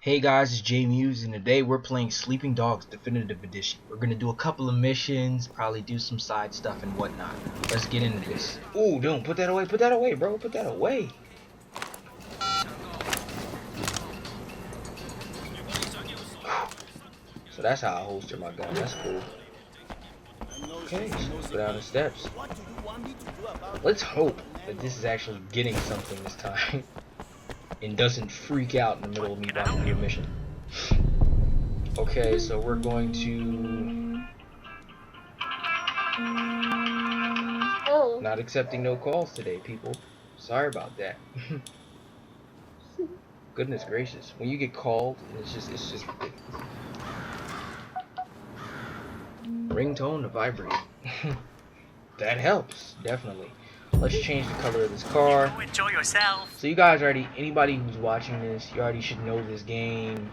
Hey guys, it's J Muse, and today we're playing Sleeping Dogs Definitive Edition. We're gonna do a couple of missions, probably do some side stuff and whatnot. Let's get into this. Ooh, don't put that away, bro, put that away. So that's how I holster my gun, that's cool. Okay, so let's go down the steps. Let's hope that this is actually getting something this time. And doesn't freak out in the middle of me about to do a mission. Okay, so we're going to... Not accepting no calls today, people. Sorry about that. Goodness gracious. When you get called, it's just ridiculous. Ringtone to vibrate. That helps, definitely. Let's change the color of this car. Enjoy yourself. So you guys already, anybody who's watching this, you already should know this game.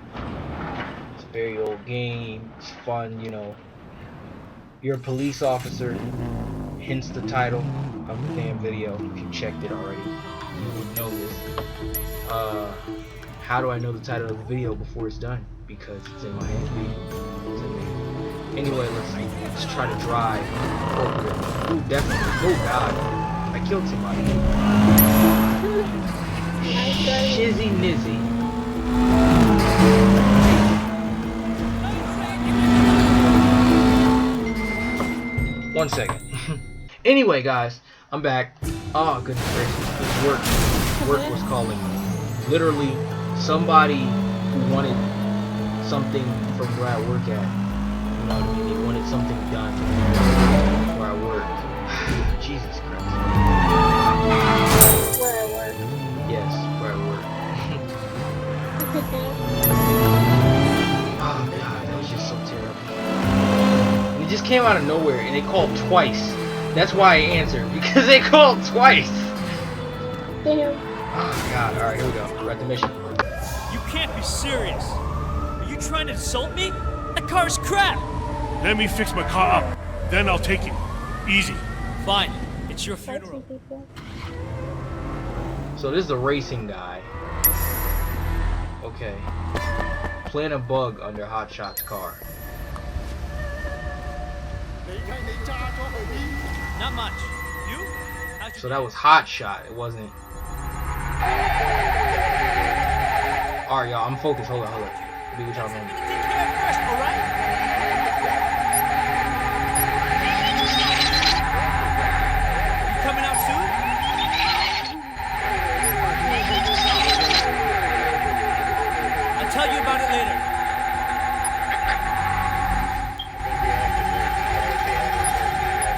It's a very old game. It's fun, you know. You're a police officer, hence the title of the damn video. If you checked it already, you would know this. How do I know the title of the video before it's done? Because it's in my hand. Anyway, let's try to drive. Ooh, definitely. Oh God. I killed somebody. Shizzy Nizzy. One second. Anyway, guys, I'm back. Oh, goodness gracious. This work was calling me. Literally, somebody who wanted something from where I work at. You know what I mean? They wanted something done where I work. Jesus Christ. Where I work. Yes, where I work. Oh God, that was just so terrible. And it just came out of nowhere, and they called twice. That's why I answered, because they called twice. Damn. Oh God, alright, here we go. We're at the mission. You can't be serious. Are you trying to insult me? That car is crap. Let me fix my car up. Then I'll take it. Easy. Fine. It's your funeral. So this is a racing guy. Okay. Plant a bug under Hotshot's car. Not much. You? So that was Hotshot. It wasn't. Alright, y'all. I'm focused. Hold on. Do what y'all want. Take care of first, alright? You coming out soon? I'll tell you about it later.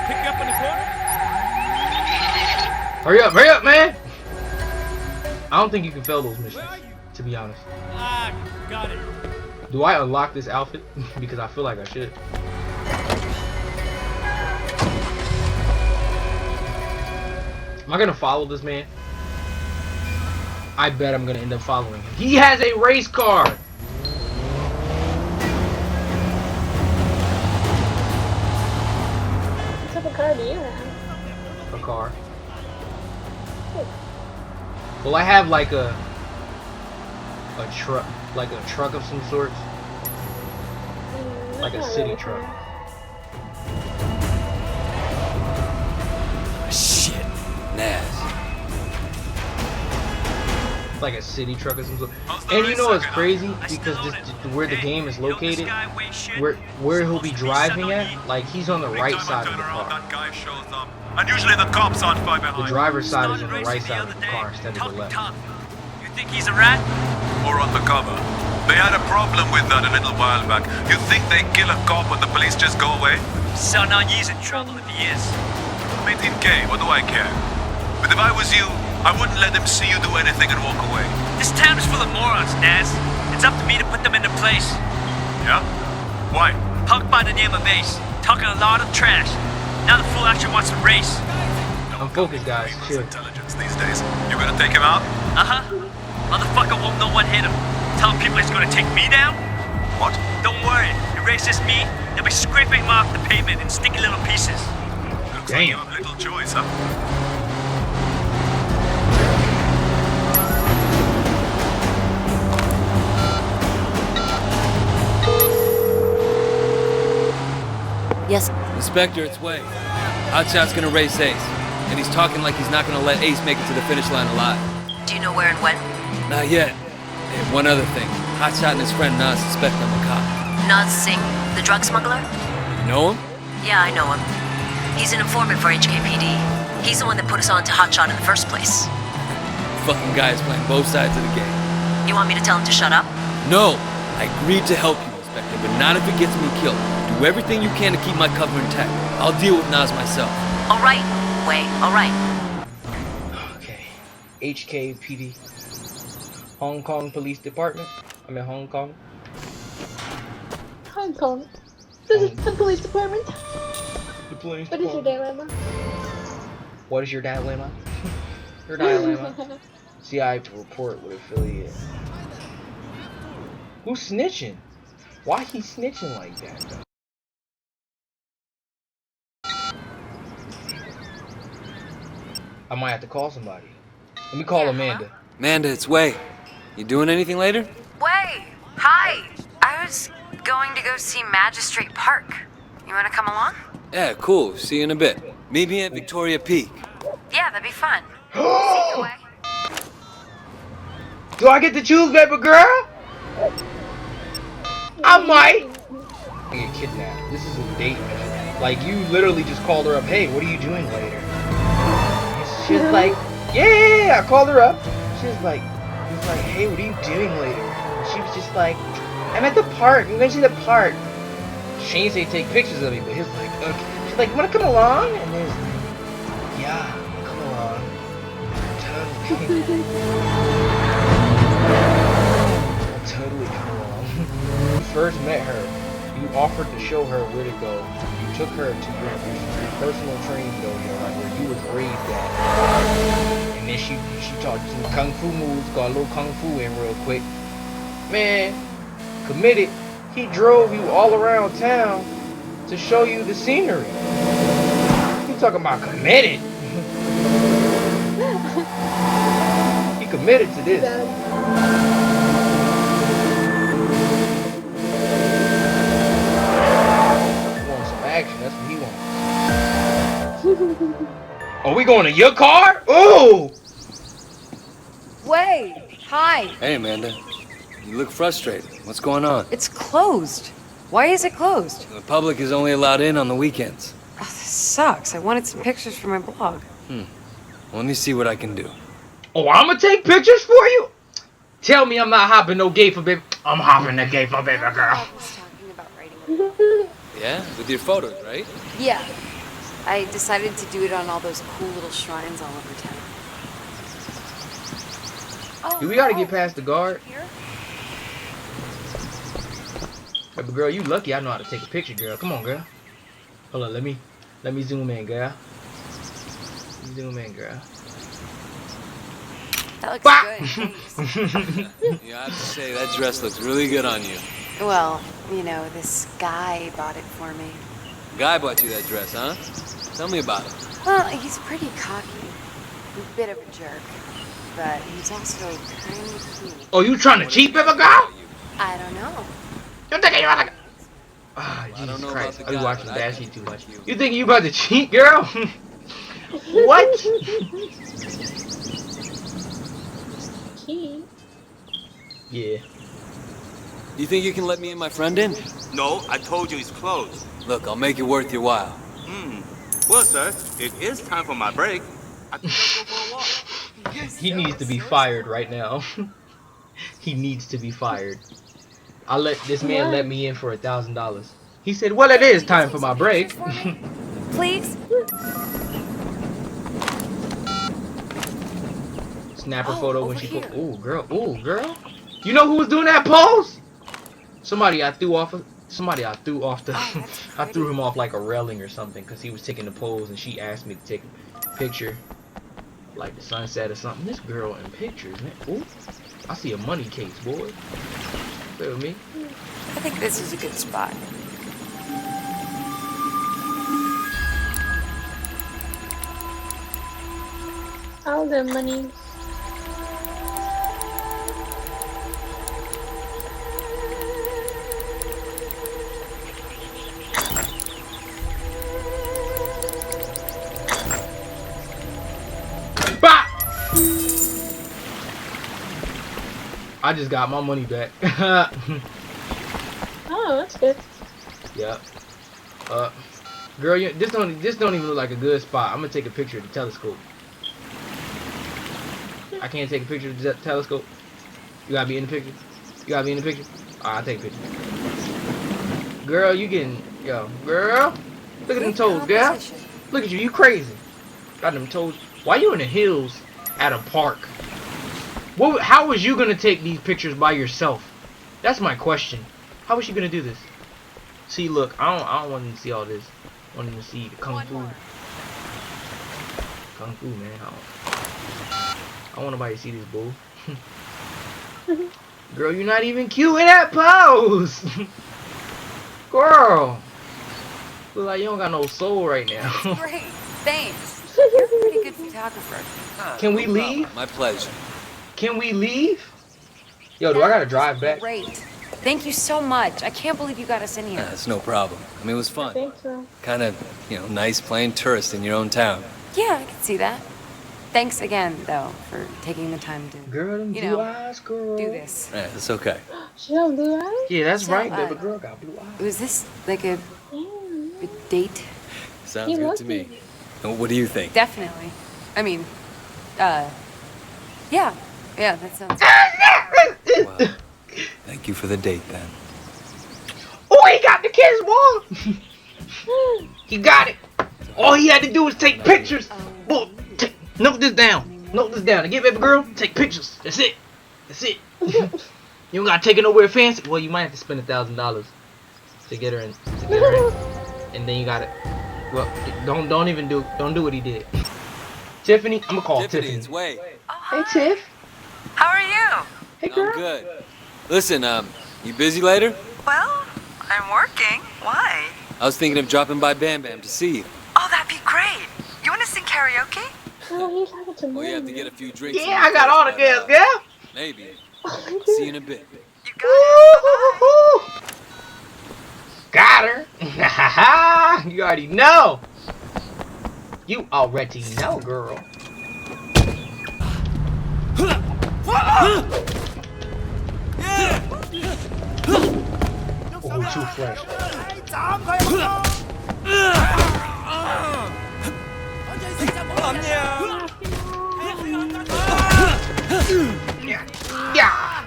Pick you up in the corner? Hurry up, man! I don't think you can fail those missions, to be honest. Ah, got it. Do I unlock this outfit? Because I feel like I should. Am I gonna follow this man? I bet I'm gonna end up following him. He has a race car! What type of car do you have? A car. Well, I have like a truck, of some sort, like a city truck. Shit. Naz. It's like a city truck of some sort. And you know what's crazy? Because where the game is located, where he'll be driving at, like he's on the right side of the car. And usually the cops aren't far behind. The driver's side is on the right side of the car instead of the left. You think he's a rat? Or undercover. They had a problem with that a little while back. You think they kill a cop and the police just go away? So now he's in trouble if he is. 18K, what do I care? But if I was you, I wouldn't let them see you do anything and walk away. This town is full of morons, Naz. It's up to me to put them into place. Yeah? Why? Punk by the name of Ace, talking a lot of trash. Now the fool actually wants to race. I'm focused, guys. Chill. Intelligence these days. You gonna take him out? Uh-huh. Motherfucker won't know what hit him. Telling people he's gonna take me down? What? Don't worry. He races me, they'll be scraping him off the pavement in sticky little pieces. Looks like you have little choice, huh? Yes. Inspector, it's Way. Hotshot's gonna race Ace, and he's talking like he's not gonna let Ace make it to the finish line alive. Do you know where and when? Not yet. And one other thing. Hotshot and his friend Nas suspect I'm a cop. Naz Singh, the drug smuggler? You know him? Yeah, I know him. He's an informant for HKPD. He's the one that put us on to Hotshot in the first place. Fucking guy is playing both sides of the game. You want me to tell him to shut up? No! I agreed to help you, Inspector, but not if it gets me killed. Do everything you can to keep my cover intact. I'll deal with Nas myself. All right, Way, all right. Okay. HKPD. Hong Kong Police Department. I'm in Hong Kong. Hong Kong. This is the police department. The police What is your dilemma? What is your dilemma? Your dilemma. See, I have to report with affiliate. Who's snitching? Why he snitching like that, though? I might have to call somebody. Let me call Amanda. Amanda, it's Way. You doing anything later? Way, hi. I was going to go see Magistrate Park. You want to come along? Yeah, cool. See you in a bit. Meet me at Victoria Peak. Yeah, that'd be fun. See you, Way. Do I get to choose, baby girl? I might. I get kidnapped. This is a date mission. Like, you literally just called her up. Hey, what are you doing later? She's like, yeah. I called her up. She's like, hey, what are you doing later? And she was just like, I'm at the park. I'm going to see the park. She ain't say take pictures of me, but he's like, okay. She's like, you want to come along? And he's like, yeah, come along. Totally. I'll totally come along. When you first met her, you offered to show her where to go. You took her to your personal training dojo, like where you was raised at. And then she taught you some kung fu moves, got a little kung fu in real quick. Man, committed. He drove you all around town to show you the scenery. You talking about committed? He committed to this. He wants some action. That's what he wants. Are we going to your car? Ooh! Way, hi. Hey, Amanda. You look frustrated. What's going on? It's closed. Why is it closed? The public is only allowed in on the weekends. Oh, this sucks. I wanted some pictures for my blog. Well, let me see what I can do. Oh, I'm gonna take pictures for you? Tell me I'm not hopping no gate for baby. I'm hopping the gate for baby girl. I was talking about writing. Yeah? With your photos, right? Yeah. I decided to do it on all those cool little shrines all over town. Oh, We gotta get past the guard. Here? Baby girl, you lucky I know how to take a picture, girl. Come on, girl. Hold on, let me zoom in, girl. Zoom in, girl. That looks Bah! good. Thanks. You have to say, that dress looks really good on you. Well, you know, this guy bought it for me. Guy bought you that dress, huh? Tell me about it. Well, he's pretty cocky. A bit of a jerk. But he's also kind of cute. Oh, you trying to cheat, baby girl? I don't know. You think you about to... Ah, I don't Jesus know Christ. about the Are you guy, watching but I that think shit too much? you. You think you about to cheat, girl? What? Key. Yeah. You think you can let me and my friend in? No, I told you it's closed. Look, I'll make it worth your while. Well, sir, it is time for my break. I think I'll go for a walk. He needs to be fired right now. He needs to be fired. I let this man let me in for $1,000. He said, well, it is time for my break. Please? Snap her Oh, photo when over she put. here. Ooh, girl. Ooh, girl. You know who was doing that pose? Somebody I threw off. Somebody I threw off the. that's I threw him off like a railing or something because he was taking the pose and she asked me to take a picture, like the sunset or something. This girl in pictures, man. Ooh, I see a money case, boy. Bear with me. I think this is a good spot. All the money. I just got my money back. Oh, that's good. Yep. Girl, this don't even look like a good spot. I'm gonna take a picture of the telescope. I can't take a picture of the telescope. You gotta be in the picture. You gotta be in the picture. Alright, I'll take a picture. Girl, you getting girl. Look at them toes, girl. Look at you. You crazy. Got them toes. Why you in the hills at a park? How was you gonna take these pictures by yourself? That's my question. How was she gonna do this? See, look, I don't want him to see all this. I want him to see the kung fu. Kung fu, man. I want nobody to see this bull. Girl, you're not even cute in that pose. Girl, look like you don't got no soul right now. Great, thanks. You're a pretty good photographer. Can we leave? My pleasure. Can we leave? Yo, do I gotta drive back? Great. Thank you so much. I can't believe you got us in here. That's no problem. I mean, it was I fun. think so. Kind of, nice playing tourist in your own town. Yeah, I can see that. Thanks again, though, for taking the time to Girl, them blue eyes, girl. do this. Yeah, it's okay. She has blue eyes? Yeah, that's So, right, baby girl got blue eyes. Was this like a Yeah. date? Sounds You good to me. And what do you think? Definitely. I mean, yeah. Yeah, that sounds Well, thank you for the date, then. Oh, he got the kids, boy. He got it. All he had to do was take pictures. Boy, note this down. Note this down. Again, baby girl, take pictures. That's it. That's it. You don't gotta take it nowhere fancy. Well, you might have to spend $1,000 to get her in. And then you gotta. Well, don't do what he did. Tiffany, I'm gonna call Tiffany. It's Way. Hey, Tiff. How are you? Hey, girl. I'm good. Listen, you busy later? Well, I'm working. Why? I was thinking of dropping by Bam Bam to see you. Oh, that'd be great. You want to sing karaoke? Oh, he's talking to me. Well, you have to get a few drinks. Yeah, I got all the girls, girl. Maybe. Oh my See you God. in a bit. You got it. Got her. You already know. You already know, girl. Oh, too fresh. Yeah.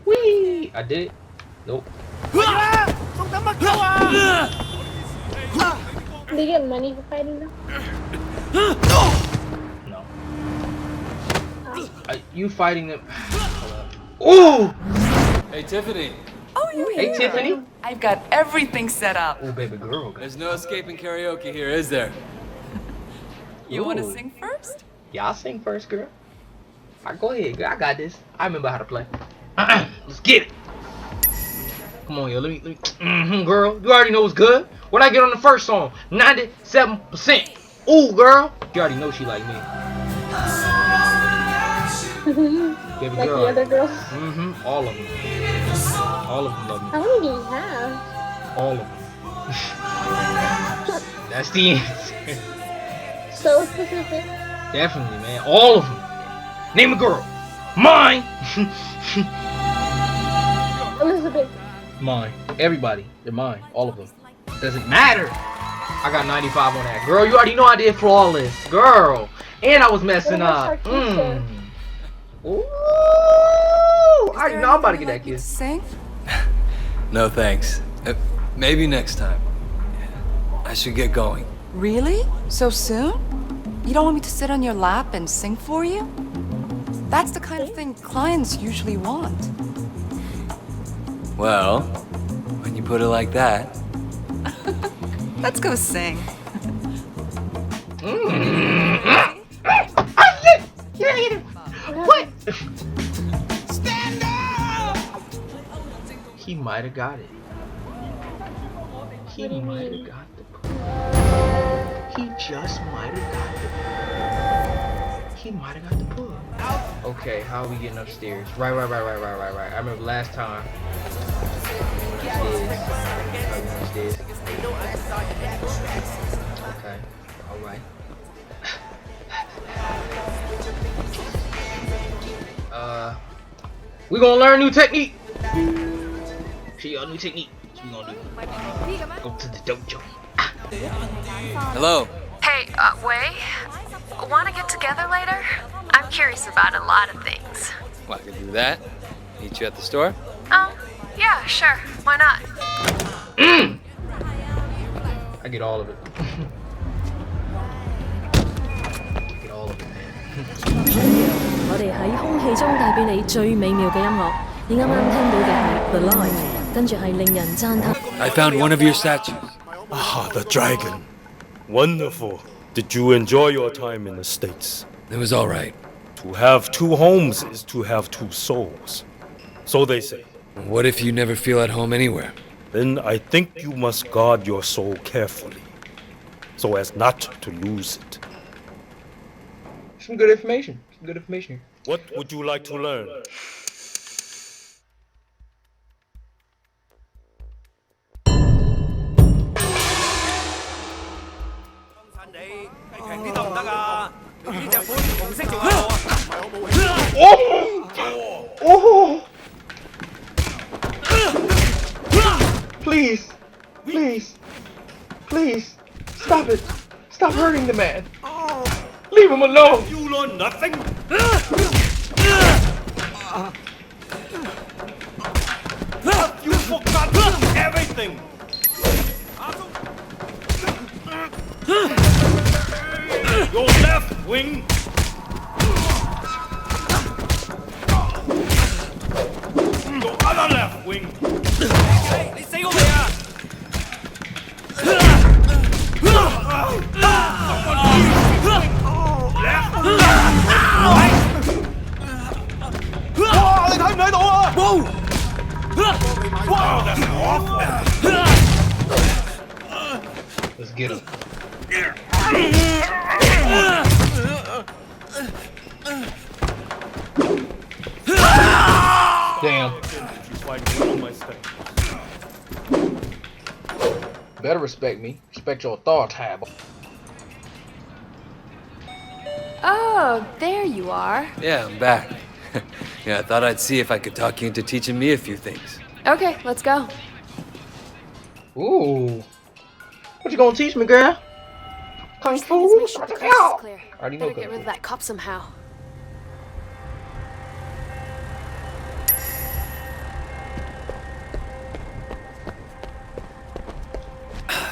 Whee! I did it. Nope. Do you get money for fighting them? No. You fighting them? Ooh! Hey, Tiffany. Oh, you're Hey, Tiffany. I've got everything set up. Oh, baby girl. There's no escaping karaoke here, is there? You want to Ooh. sing first? Yeah, I'll sing first, girl. Go ahead, girl. I got this. I remember how to play. Let's get it. Come on, yo. Let me. Girl. You already know what's good. What I get on the first song? 97%. Ooh, girl. You already know she like me. Baby Like girl. the other girls. All of them. All of them love me. How many do you have? All of them. That's the answer. So specific. Definitely, man. All of them. Name a girl. Mine. Elizabeth. Mine. Everybody. They're mine. All of them. Doesn't matter. I got 95 on that. Girl, you already know I did flawless. Girl. And I was messing up. Ooh. I already know I'm about to get that kiss. Sing? No, thanks. Maybe next time. I should get going. Really? So soon? You don't want me to sit on your lap and sing for you? That's the kind of thing clients usually want. Well, when you put it like that. Let's go sing. What? Stand up! He might have got it. He might have got the pull. He just might have got the pull. He might have got the pull. Okay, how are we getting upstairs? Right. I remember last time. Upstairs. Okay, alright. We gonna learn new technique. Show y'all new technique. What we gonna do? Go to the dojo. Hello. Hey, Wei, wanna get together later? I'm curious about a lot of things. Well, I can do that. Meet you at the store? Yeah, sure. Why not? I get all of it. I get all of it, man. 我哋喺空氣中帶俾你最美妙嘅音樂。你啱啱聽到嘅係 The Live，跟住係令人讚嘆。I found one of your statues. Ah, the dragon. Wonderful. Did you enjoy your time in the States? It was all right. To have two homes is to have two souls. So they say. What if you never feel at home anywhere? Then I think you must guard your soul carefully, so as not to lose it. Some good information. Some good information here. What would you like to learn? Oh! Please, please, please, stop it! Stop hurting the man! Leave him alone! You learn nothing? You forgot everything! Your left wing! Your other left wing! Let's get him. Damn. Better respect me. Respect your authority. Oh, there you are. Yeah, I'm back. Yeah, I thought I'd see if I could talk you into teaching me a few things. Okay, let's go. Ooh. What you gonna teach me, girl? Kung Let's Fu? make sure the coast is clear. Already know Better get Kung rid of Fu. that cop somehow.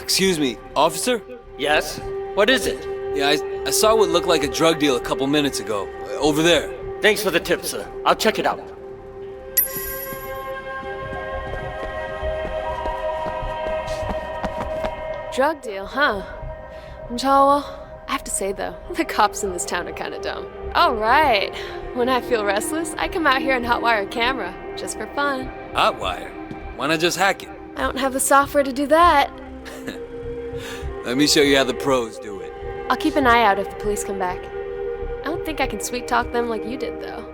Excuse me, officer? Yes? What is it? Yeah, I saw what looked like a drug deal a couple minutes ago. Over there. Thanks for the tip, sir. I'll check it out. Drug deal, huh? Jawa, I have to say though, the cops in this town are kind of dumb. All right. When I feel restless, I come out here and hotwire a camera, just for fun. Hotwire? Why not just hack it? I don't have the software to do that. Let me show you how the pros do it. I'll keep an eye out if the police come back. I don't think I can sweet talk them like you did, though.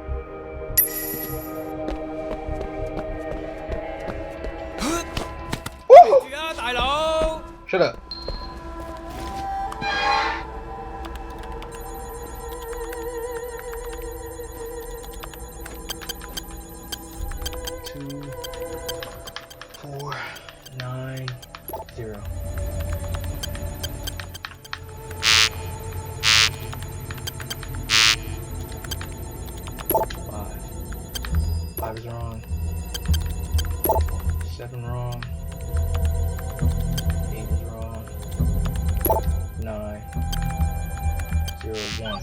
Shut up. Two, 4, 9, 0. Five is wrong. 7 wrong. 8 is wrong. 9, 0, 1.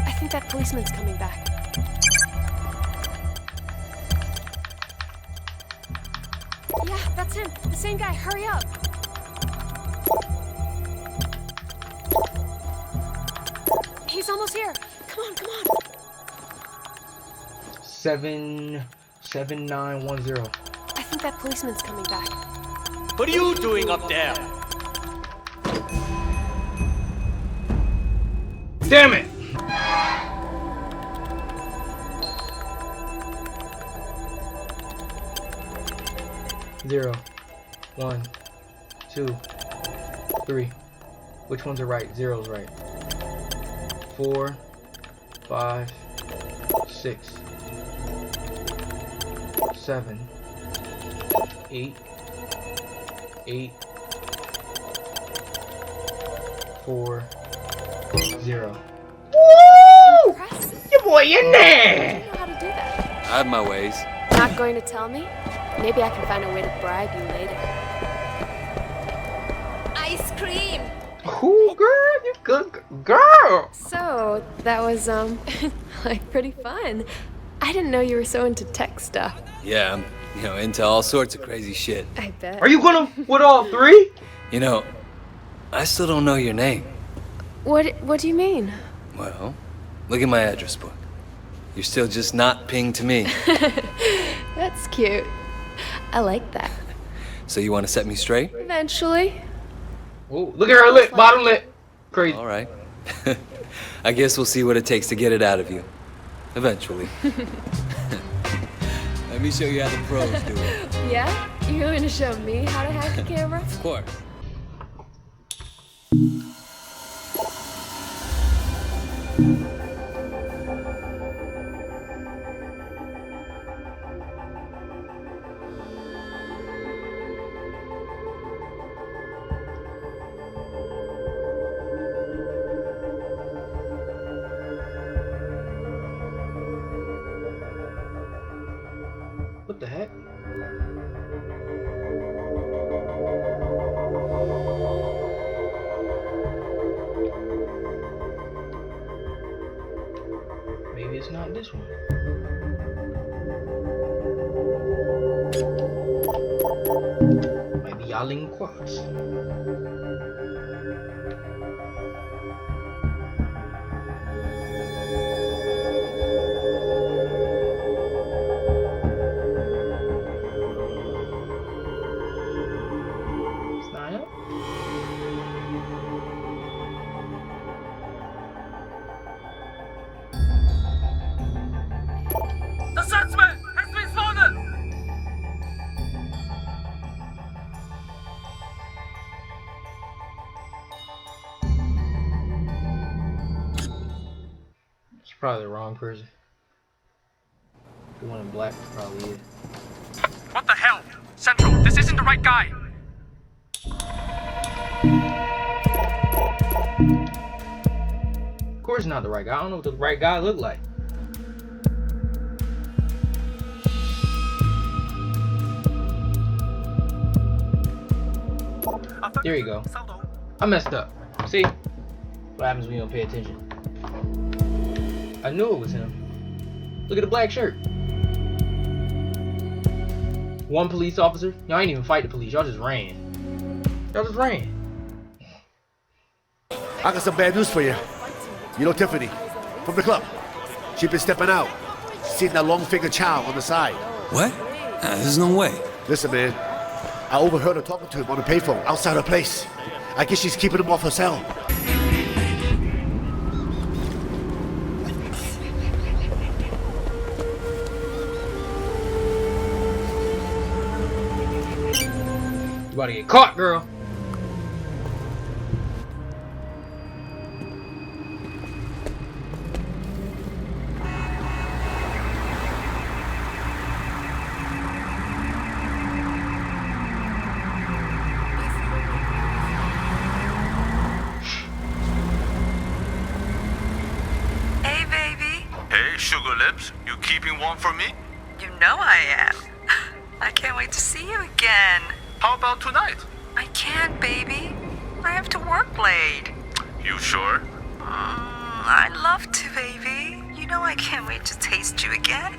I think that policeman's coming back. Yeah, that's him. The same guy. Hurry up. He's almost here. Come on, come on. 77910. I think that policeman's coming back. What are you doing up there? Damn it! Zero, 1, 2, 3. Which ones are right? Zero's right. 4, 5, 6. 7, 8, 8, 4, 0. Woo! Your boy in there! I don't know how to do that. I have my ways. Not going to tell me? Maybe I can find a way to bribe you later. Ice cream! Ooh, girl, you good girl! So, that was, like, pretty fun. I didn't know you were so into tech stuff. Yeah, I'm, into all sorts of crazy shit. I bet. Are you gonna with all three? I still don't know your name. What do you mean? Well, look at my address book. You're still just not pinged to me. That's cute. I like that. So you want to set me straight? Eventually. Oh, look at her lip, bottom lip. Crazy. All right. I guess we'll see what it takes to get it out of you. Eventually. Let me show you how the pros do it. Yeah? You're going to show me how to hack a camera? Of course. What the heck? Maybe it's not this one. Might be Yaling Quartz. The suspect has been spotted! It's probably the wrong person. The one in black probably is. What the hell? Central, this isn't the right guy! Of course not the right guy. I don't know what the right guy looked like. There you go. I messed up. See? What happens when you don't pay attention? I knew it was him. Look at the black shirt. One police officer. Y'all ain't even fight the police. Y'all just ran. Y'all just ran. I got some bad news for you. You know Tiffany from the club. She's been stepping out. Seen that long-fingered child on the side. What? There's no way. Listen, man. I overheard her talking to him on the payphone outside her place. I guess she's keeping him off her cell. You about to get caught, girl. Hey, baby. Hey, Sugar Lips, you keeping warm for me? You know I am. I can't wait to see you again. How about tonight? I can't, baby. I have to work late. You sure? I'd love to, baby. You know I can't wait to taste you again.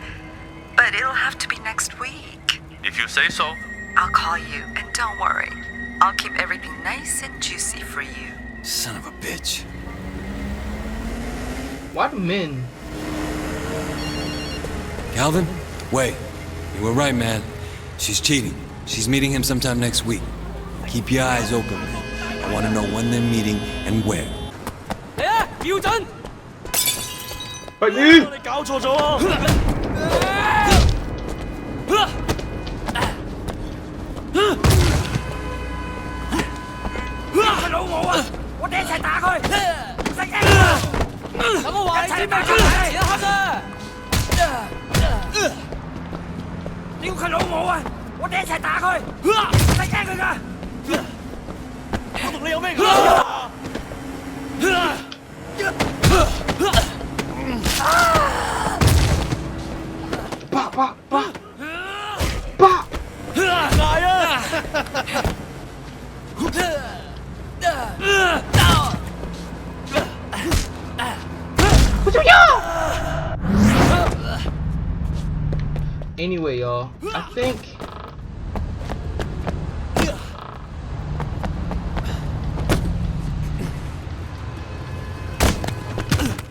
But it'll have to be next week. If you say so. I'll call you, and don't worry. I'll keep everything nice and juicy for you. Son of a bitch. Why do men? Calvin? Wait. You were right, man. She's cheating. She's meeting him sometime next week. Keep your eyes open, man. I want to know when they're meeting and where. 嚟啊！標準！快啲！你搞錯咗喎！佢老母啊！我哋一齊打佢！唔使驚！等我話你知咩出嚟？一刻啊！屌佢老母啊！我哋一齊打佢，唔使驚佢㗎。我同你有咩關係啊？爸爸爸爸！嚟啊！我就要。Anyway, y'all, I think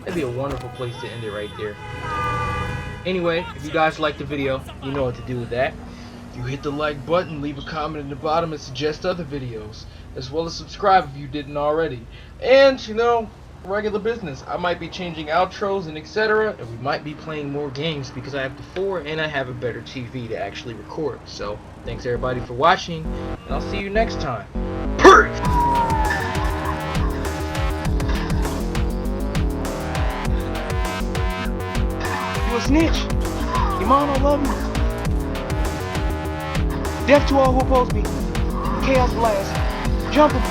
that'd be a wonderful place to end it right there. Anyway, if you guys liked the video, you know what to do with that. You hit the like button, leave a comment in the bottom, and suggest other videos, as well as subscribe if you didn't already. And, you know, regular business. I might be changing outros and etc. And we might be playing more games because I have the 4 and I have a better TV to actually record. So, thanks everybody for watching, and I'll see you next time. Peace! You a snitch. Your mom don't love you. Death to all who oppose me. Chaos blast. Jumping.